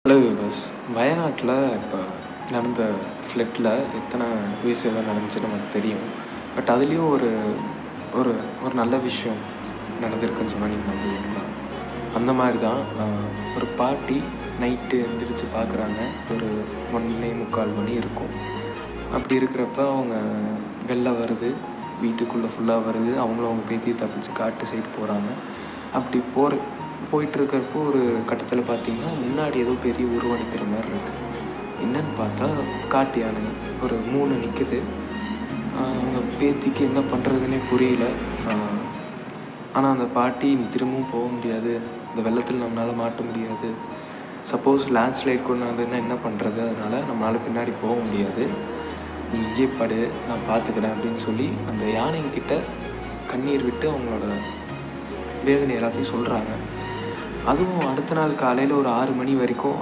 Hello viewers. வயநாட்டில் இப்போ நடந்த ஃப்ளட்டில் எத்தனை உயிர் சேதம் நடந்துச்சுன்னு நமக்கு தெரியும். பட் அதுலேயும் ஒரு ஒரு ஒரு நல்ல விஷயம் நடந்திருக்குன்னு சொன்னால் நீங்கள் நம்புவீங்களா? அந்த மாதிரி தான் ஒரு பாட்டி நைட்டு எழுந்திரிச்சு பார்க்குறாங்க. ஒரு 1:45 மணி இருக்கும். அப்படி இருக்கிறப்ப அவங்க வெளில வருது, வீட்டுக்குள்ளே ஃபுல்லாக வருது. அவங்களும் அவங்க பேத்தியை தப்பிச்சு காட்டு சைடு போகிறாங்க. அப்படி போயிட்டுருக்கிறப்போ ஒரு கட்டத்தில் பார்த்திங்கன்னா, முன்னாடி ஏதோ பெரிய உருவம் நிற்கிற மாதிரி இருக்குது. என்னன்னு பார்த்தா காட்டு யானை ஒரு 3 நிற்குது. அவங்க பேத்திக்கு என்ன பண்ணுறதுனே புரியல. ஆனால் அந்த பாட்டி, நீ திரும்பவும் போக முடியாது, இந்த வெள்ளத்தில் நம்மளால் மாட்ட முடியாது, சப்போஸ் லேண்ட்ஸ்லைட் கொண்டு வந்ததுன்னா என்ன பண்ணுறது, அதனால் நம்மளால் பின்னாடி போக முடியாது, நீ இங்கே படு, நான் பார்த்துக்கிறேன் அப்படின்னு சொல்லி அந்த யானைங்கிட்ட கண்ணீர் விட்டு அவங்களோட வேதனை எல்லாத்தையும் சொல்கிறாங்க. அதுவும் அடுத்த நாள் காலையில் ஒரு 6 மணி வரைக்கும்